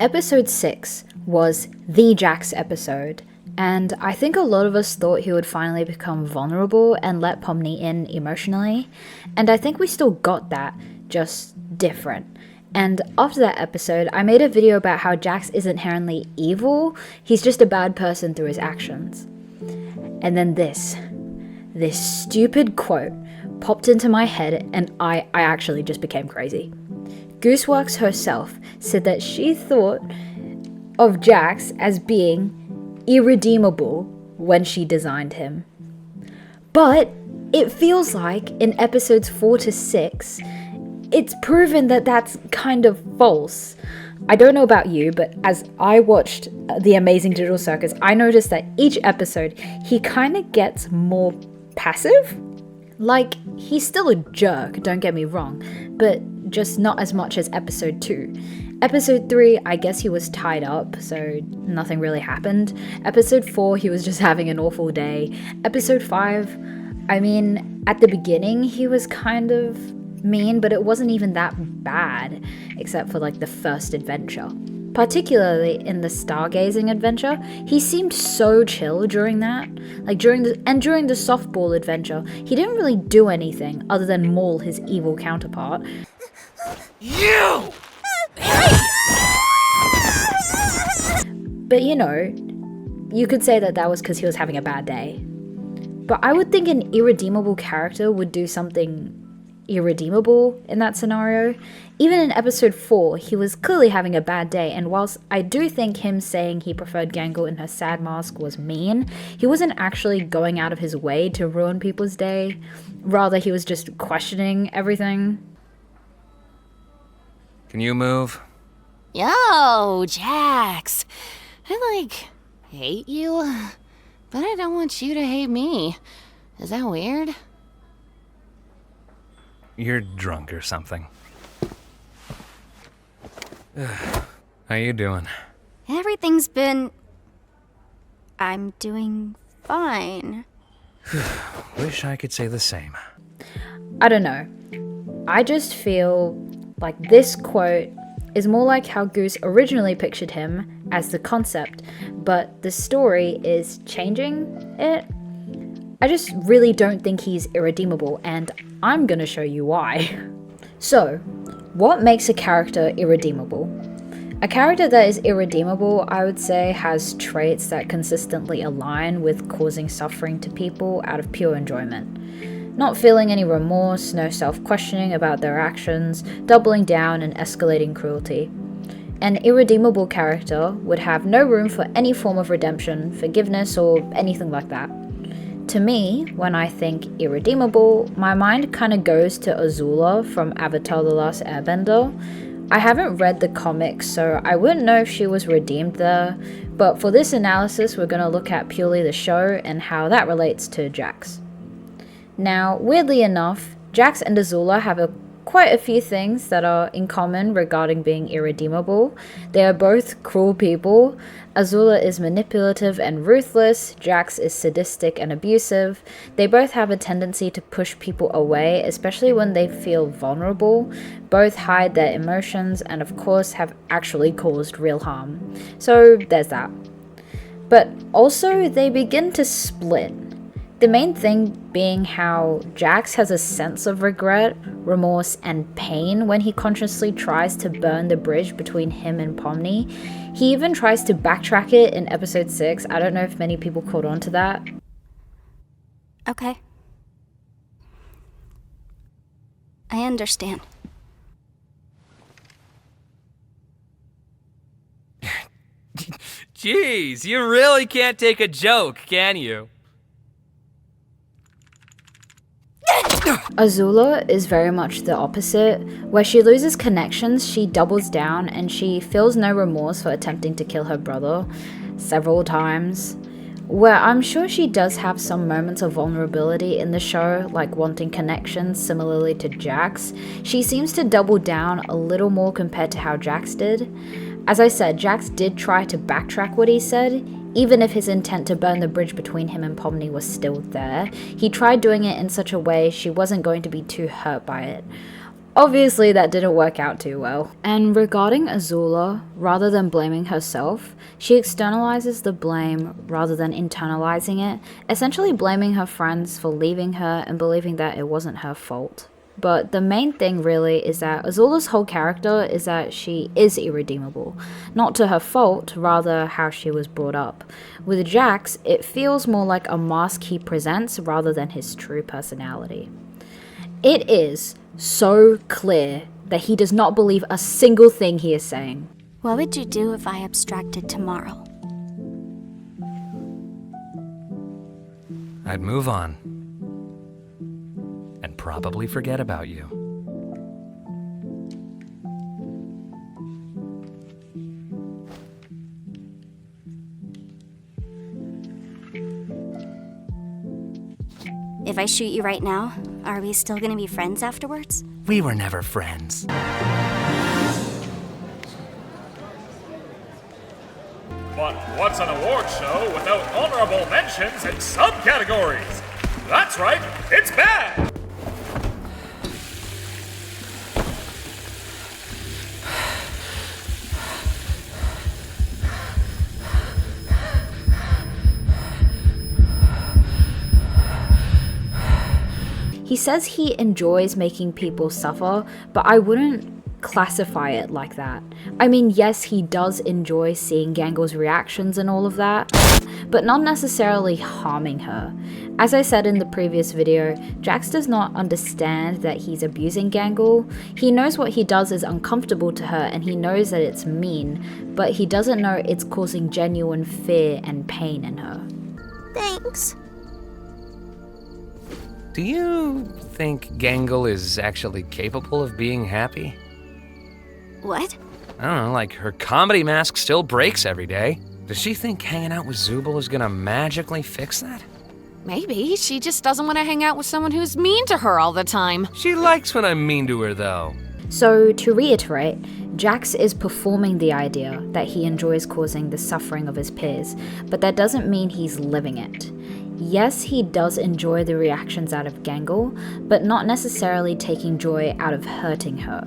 Episode 6 was the JAX episode, and I think a lot of us thought he would finally become vulnerable and let Pomni in emotionally, and I think we still got that, just different. And after that episode, I made a video about how JAX isn't inherently evil, he's just a bad person through his actions. And then this stupid quote popped into my head and I actually just became crazy. Gooseworks herself said that she thought of JAX as being irredeemable when she designed him. But it feels like in episodes 4 to 6, it's proven that that's kind of false. I don't know about you, but as I watched The Amazing Digital Circus, I noticed that each episode, he kind of gets more passive. Like, he's still a jerk, don't get me wrong, but just not as much as episode 2. Episode 3, I guess he was tied up, so nothing really happened. Episode 4, he was just having an awful day. Episode 5, I mean, at the beginning, he was kind of mean, but it wasn't even that bad, except for like the first adventure. Particularly in the stargazing adventure, he seemed so chill during that. Like during the softball adventure, he didn't really do anything other than maul his evil counterpart. You! But you know, you could say that was because he was having a bad day. But I would think an irredeemable character would do something irredeemable in that scenario. Even in episode 4, he was clearly having a bad day, and whilst I do think him saying he preferred Gangle in her sad mask was mean, he wasn't actually going out of his way to ruin people's day. Rather, he was just questioning everything. Can you move? Yo, Jax. I, hate you, but I don't want you to hate me. Is that weird? You're drunk or something. How you doing? Everything's been... I'm doing fine. Wish I could say the same. I don't know. I just feel like this quote is more like how Goose originally pictured him as the concept, but the story is changing it. I just really don't think he's irredeemable, and I'm gonna show you why. So, what makes a character irredeemable? A character that is irredeemable, I would say, has traits that consistently align with causing suffering to people out of pure enjoyment. Not feeling any remorse, no self-questioning about their actions, doubling down and escalating cruelty. An irredeemable character would have no room for any form of redemption, forgiveness, or anything like that. To me, when I think irredeemable, my mind kind of goes to Azula from Avatar: The Last Airbender. I haven't read the comics, so I wouldn't know if she was redeemed there, but for this analysis we're going to look at purely the show and how that relates to JAX. Now, weirdly enough, JAX and Azula have quite a few things that are in common regarding being irredeemable. They are both cruel people. Azula is manipulative and ruthless, JAX is sadistic and abusive. They both have a tendency to push people away, especially when they feel vulnerable. Both hide their emotions and of course have actually caused real harm. So there's that. But also they begin to split. The main thing being how JAX has a sense of regret, remorse, and pain when he consciously tries to burn the bridge between him and Pomni. He even tries to backtrack it in episode 6. I don't know if many people caught on to that. Okay. I understand. Jeez, you really can't take a joke, can you? Azula is very much the opposite. Where she loses connections, she doubles down and she feels no remorse for attempting to kill her brother several times. Where I'm sure she does have some moments of vulnerability in the show, like wanting connections similarly to JAX, she seems to double down a little more compared to how JAX did. As I said, JAX did try to backtrack what he said, even if his intent to burn the bridge between him and Pomni was still there. He tried doing it in such a way she wasn't going to be too hurt by it. Obviously, that didn't work out too well. And regarding Azula, rather than blaming herself, she externalizes the blame rather than internalizing it, essentially blaming her friends for leaving her and believing that it wasn't her fault. But the main thing really is that Azula's whole character is that she is irredeemable. Not to her fault, rather how she was brought up. With JAX, it feels more like a mask he presents rather than his true personality. It is so clear that he does not believe a single thing he is saying. What would you do if I abstracted tomorrow? I'd move on. And probably forget about you. If I shoot you right now, are we still gonna be friends afterwards? We were never friends. But what's an award show without honorable mentions and subcategories? That's right, it's bad! He says he enjoys making people suffer, but I wouldn't classify it like that. I mean, yes, he does enjoy seeing Gangle's reactions and all of that, but not necessarily harming her. As I said in the previous video, JAX does not understand that he's abusing Gangle. He knows what he does is uncomfortable to her and he knows that it's mean, but he doesn't know it's causing genuine fear and pain in her. Thanks. Do you think Gangle is actually capable of being happy? What? I don't know, like her comedy mask still breaks every day. Does she think hanging out with Zubul is gonna magically fix that? Maybe she just doesn't want to hang out with someone who's mean to her all the time. She likes when I'm mean to her, though. So, to reiterate, JAX is performing the idea that he enjoys causing the suffering of his peers, but that doesn't mean he's living it. Yes, he does enjoy the reactions out of Gangle, but not necessarily taking joy out of hurting her.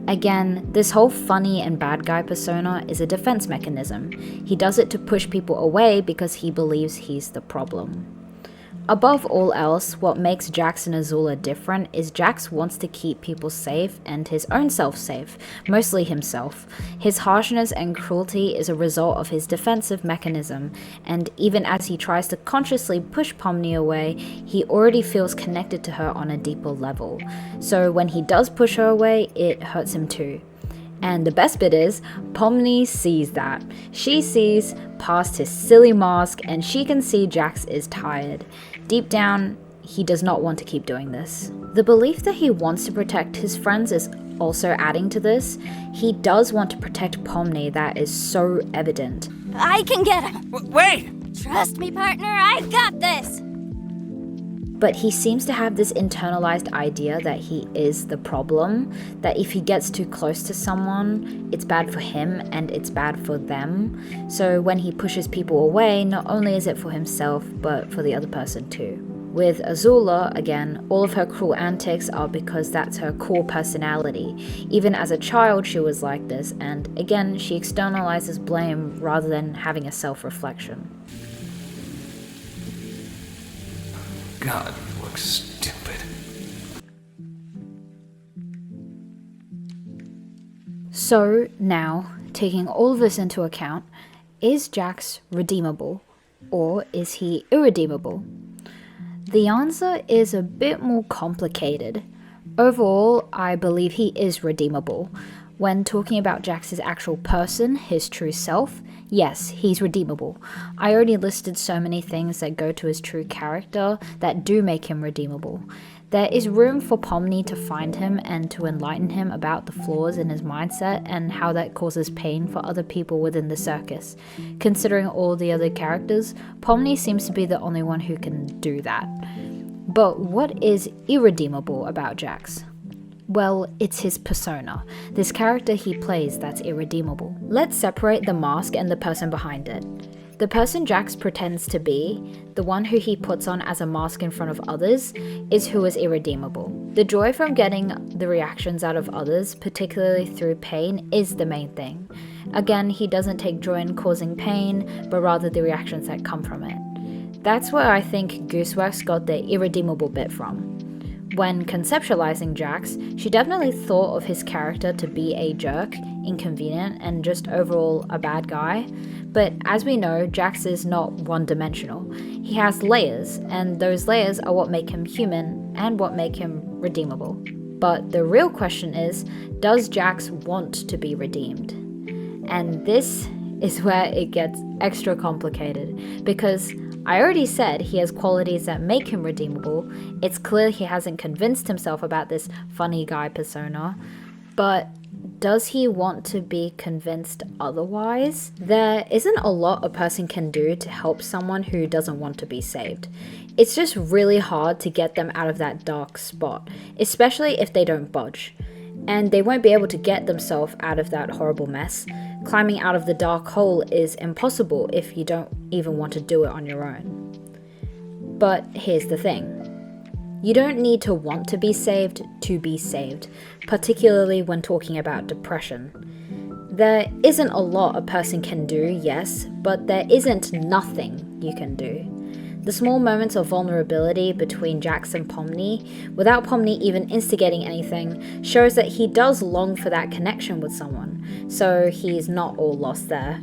Again, this whole funny and bad guy persona is a defense mechanism. He does it to push people away because he believes he's the problem. Above all else, what makes JAX and Azula different is JAX wants to keep people safe and his own self safe, mostly himself. His harshness and cruelty is a result of his defensive mechanism, and even as he tries to consciously push Pomni away, he already feels connected to her on a deeper level. So when he does push her away, it hurts him too. And the best bit is, Pomni sees that. She sees past his silly mask and she can see JAX is tired. Deep down, he does not want to keep doing this. The belief that he wants to protect his friends is also adding to this. He does want to protect Pomni, that is so evident. I can get him. Wait! Trust me, partner, I got this. But he seems to have this internalized idea that he is the problem, that if he gets too close to someone, it's bad for him and it's bad for them. So when he pushes people away, not only is it for himself, but for the other person too. With Azula, again, all of her cruel antics are because that's her core personality. Even as a child, she was like this, and again, she externalizes blame rather than having a self-reflection. God, you look stupid. So now, taking all of this into account, is JAX redeemable, or is he irredeemable? The answer is a bit more complicated. Overall, I believe he is redeemable. When talking about JAX's actual person, his true self, yes, he's redeemable. I already listed so many things that go to his true character that do make him redeemable. There is room for Pomni to find him and to enlighten him about the flaws in his mindset and how that causes pain for other people within the circus. Considering all the other characters, Pomni seems to be the only one who can do that. But what is irredeemable about JAX? Well, it's his persona, this character he plays that's irredeemable. Let's separate the mask and the person behind it. The person Jax pretends to be, the one who he puts on as a mask in front of others, is who is irredeemable. The joy from getting the reactions out of others, particularly through pain, is the main thing. Again, he doesn't take joy in causing pain, but rather the reactions that come from it. That's where I think Gooseworks got the irredeemable bit from. When conceptualizing Jax, she definitely thought of his character to be a jerk, inconvenient, and just overall a bad guy. But as we know, Jax is not one-dimensional. He has layers, and those layers are what make him human and what make him redeemable. But the real question is, does Jax want to be redeemed? And this is where it gets extra complicated, because I already said he has qualities that make him redeemable. It's clear he hasn't convinced himself about this funny guy persona, but does he want to be convinced otherwise? There isn't a lot a person can do to help someone who doesn't want to be saved. It's just really hard to get them out of that dark spot, especially if they don't budge. And they won't be able to get themselves out of that horrible mess. Climbing out of the dark hole is impossible if you don't even want to do it on your own. But here's the thing. You don't need to want to be saved, particularly when talking about depression. There isn't a lot a person can do, yes, but there isn't nothing you can do. The small moments of vulnerability between Jax and Pomni, without Pomni even instigating anything, shows that he does long for that connection with someone, so he's not all lost there.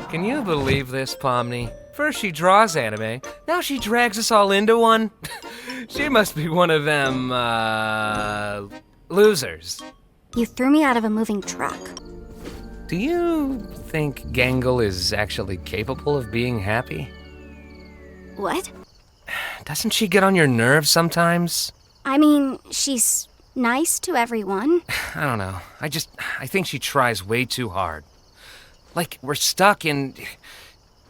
Can you believe this, Pomni? First she draws anime, now she drags us all into one? She must be one of them, losers. You threw me out of a moving truck. Do you think Gangle is actually capable of being happy? What? Doesn't she get on your nerves sometimes? I mean, she's nice to everyone. I don't know. I think she tries way too hard. Like, we're stuck in...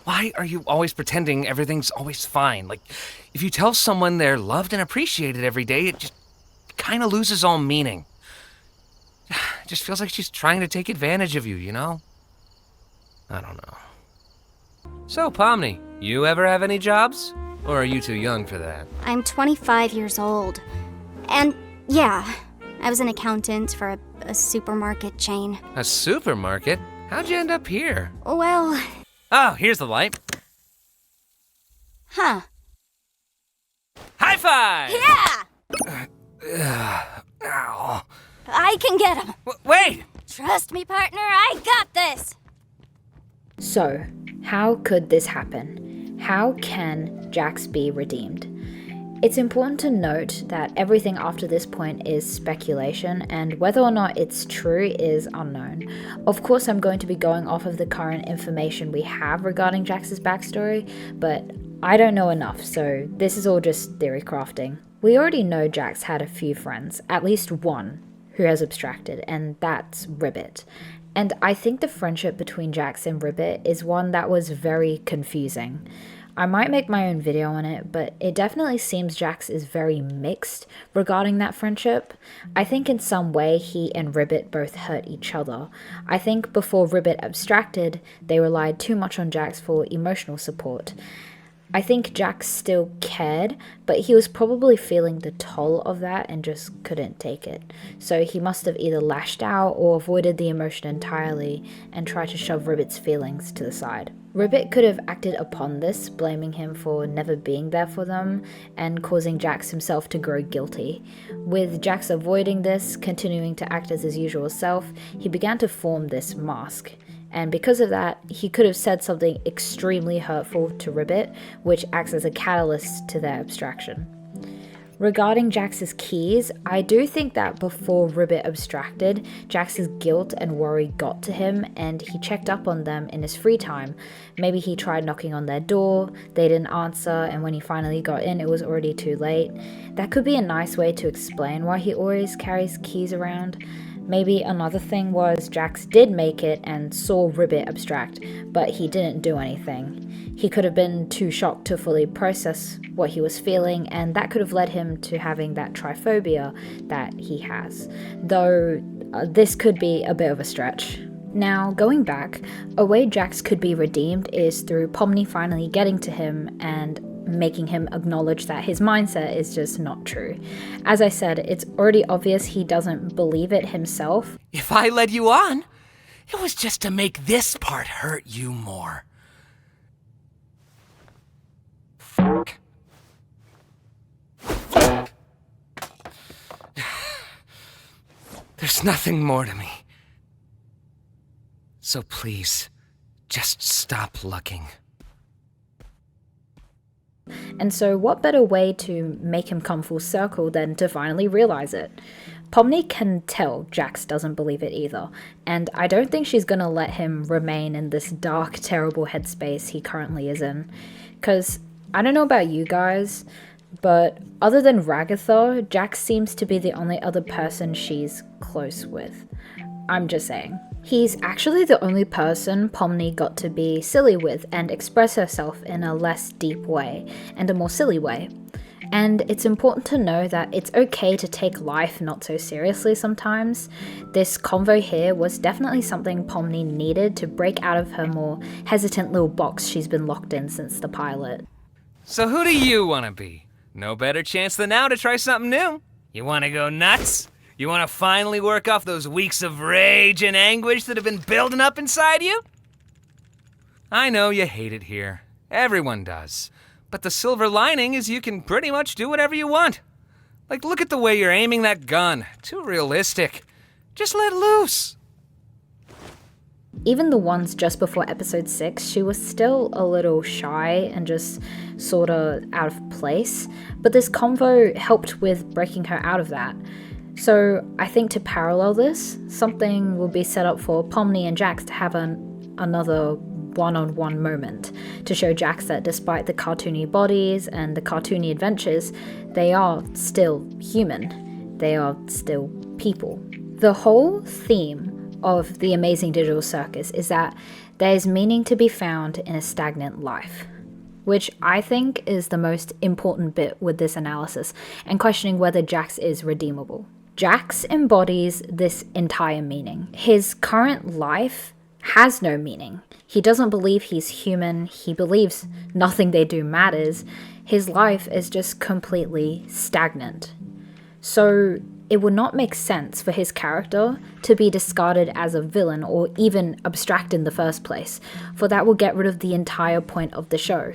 Why are you always pretending everything's always fine? Like, if you tell someone they're loved and appreciated every day, it just kind of loses all meaning. It just feels like she's trying to take advantage of you, you know? I don't know. So, Pomni, you ever have any jobs? Or are you too young for that? I'm 25 years old. And yeah, I was an accountant for a supermarket chain. A supermarket? How'd you end up here? Well... Oh, here's the light. Huh. High five! Yeah! Ow. I can get him. Wait! Trust me, partner, I got this. So, how could this happen? How can Jax be redeemed? It's important to note that everything after this point is speculation, and whether or not it's true is unknown. Of course, I'm going to be going off of the current information we have regarding Jax's backstory, but I don't know enough, so this is all just theory crafting. We already know Jax had a few friends, at least one, who has abstracted, and that's Ribbit. And I think the friendship between Jax and Ribbit is one that was very confusing. I might make my own video on it, but it definitely seems Jax is very mixed regarding that friendship. I think in some way he and Ribbit both hurt each other. I think before Ribbit abstracted, they relied too much on Jax for emotional support. I think Jax still cared, but he was probably feeling the toll of that and just couldn't take it. So he must have either lashed out or avoided the emotion entirely and tried to shove Ribbit's feelings to the side. Ribbit could have acted upon this, blaming him for never being there for them and causing Jax himself to grow guilty. With Jax avoiding this, continuing to act as his usual self, he began to form this mask. And because of that, he could have said something extremely hurtful to Ribbit, which acts as a catalyst to their abstraction. Regarding Jax's keys, I do think that before Ribbit abstracted, Jax's guilt and worry got to him and he checked up on them in his free time. Maybe he tried knocking on their door, they didn't answer, and when he finally got in, it was already too late. That could be a nice way to explain why he always carries keys around. Maybe another thing was Jax did make it and saw Ribbit abstract, but he didn't do anything. He could have been too shocked to fully process what he was feeling, and that could have led him to having that triphobia that he has. Though this could be a bit of a stretch. Now, going back, a way Jax could be redeemed is through Pomni finally getting to him and making him acknowledge that his mindset is just not true. As I said, it's already obvious he doesn't believe it himself. If I led you on, it was just to make this part hurt you more. There's nothing more to me. So please, just stop looking. And so what better way to make him come full circle than to finally realize it? Pomni can tell Jax doesn't believe it either, and I don't think she's gonna let him remain in this dark, terrible headspace he currently is in. Cause, I don't know about you guys, but other than Ragatha, Jax seems to be the only other person she's close with. I'm just saying. He's actually the only person Pomni got to be silly with and express herself in a less deep way, and a more silly way. And it's important to know that it's okay to take life not so seriously sometimes. This convo here was definitely something Pomni needed to break out of her more hesitant little box she's been locked in since the pilot. So who do you want to be? No better chance than now to try something new. You want to go nuts? You want to finally work off those weeks of rage and anguish that have been building up inside you? I know you hate it here. Everyone does. But the silver lining is you can pretty much do whatever you want. Like, look at the way you're aiming that gun. Too realistic. Just let loose. Even the ones just before episode 6, she was still a little shy and just sorta out of place. But this convo helped with breaking her out of that. So I think to parallel this, something will be set up for Pomni and Jax to have another one-on-one moment to show Jax that despite the cartoony bodies and the cartoony adventures, they are still human. They are still people. The whole theme of the Amazing Digital Circus is that there is meaning to be found in a stagnant life, which I think is the most important bit with this analysis and questioning whether Jax is redeemable. Jax embodies this entire meaning. His current life has no meaning. He doesn't believe he's human. He believes nothing they do matters. His life is just completely stagnant. So it would not make sense for his character to be discarded as a villain or even abstract in the first place, for that will get rid of the entire point of the show.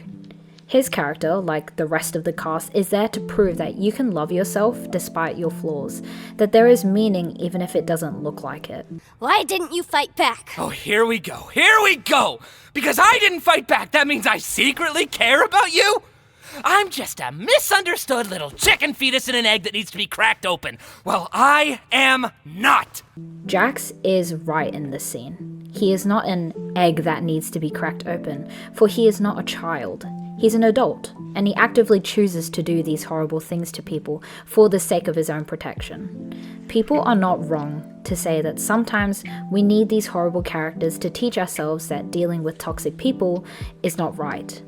His character, like the rest of the cast, is there to prove that you can love yourself despite your flaws, that there is meaning even if it doesn't look like it. Why didn't you fight back? Oh, here we go. Here we go. Because I didn't fight back, that means I secretly care about you? I'm just a misunderstood little chicken fetus in an egg that needs to be cracked open. Well, I am not. Jax is right in this scene. He is not an egg that needs to be cracked open, for he is not a child. He's an adult, and he actively chooses to do these horrible things to people for the sake of his own protection. People are not wrong to say that sometimes we need these horrible characters to teach ourselves that dealing with toxic people is not right.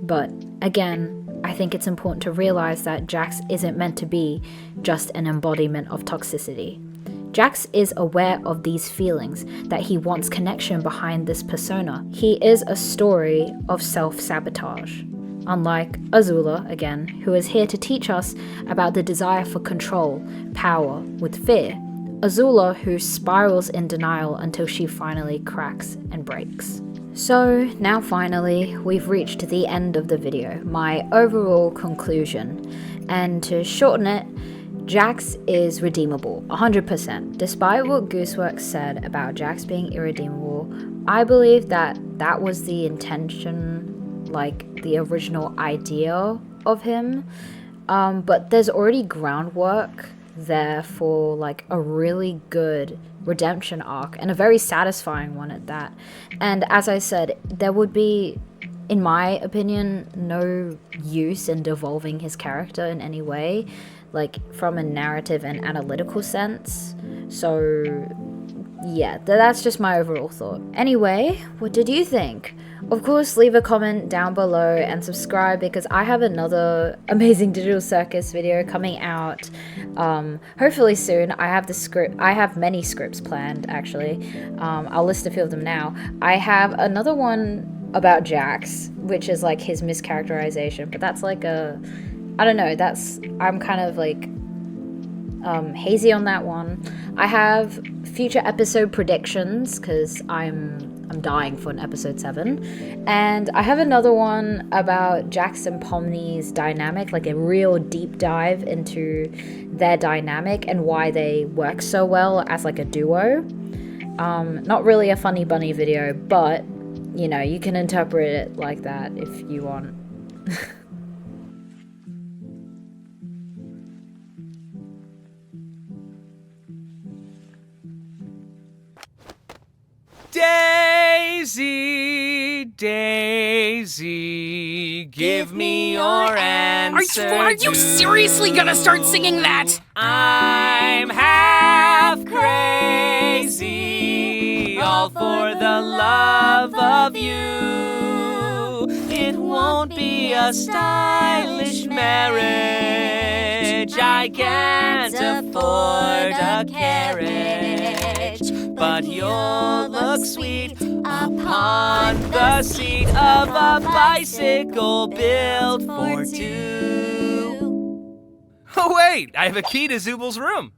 But again, I think it's important to realize that Jax isn't meant to be just an embodiment of toxicity. Jax is aware of these feelings, that he wants connection behind this persona. He is a story of self-sabotage. Unlike Azula, again, who is here to teach us about the desire for control, power, with fear. Azula, who spirals in denial until she finally cracks and breaks. So, now finally, we've reached the end of the video, my overall conclusion. And to shorten it, Jax is redeemable, 100%. Despite what Gooseworks said about Jax being irredeemable, I believe that that was the intention, like the original idea of him. But there's already groundwork there for like a really good redemption arc, and a very satisfying one at that. And as I said, there would be, in my opinion, no use in devolving his character in any way, like from a narrative and analytical sense. So yeah, that's just my overall thought. Anyway, what did you think? Of course, leave a comment down below and subscribe because I have another amazing digital circus video coming out hopefully soon. I have many scripts planned, actually. I'll list a few of them now. I have another one about JAX, which is like his mischaracterization, but that's like I don't know, I'm kind of like hazy on that one. I have future episode predictions because I'm dying for an episode 7, and I have another one about Jax and Pomni's dynamic, like a real deep dive into their dynamic and why they work so well as like a duo. Not really a funny bunny video, but you know, you can interpret it like that if you want. Daisy, Daisy, give me your answer. Are you seriously gonna start singing that? I'm half crazy, all for the love of you. It won't be a stylish marriage. I can't afford a carriage, but you'll look sweet upon the seat of a bicycle built for two. Oh wait, I have a key to Zubal's room.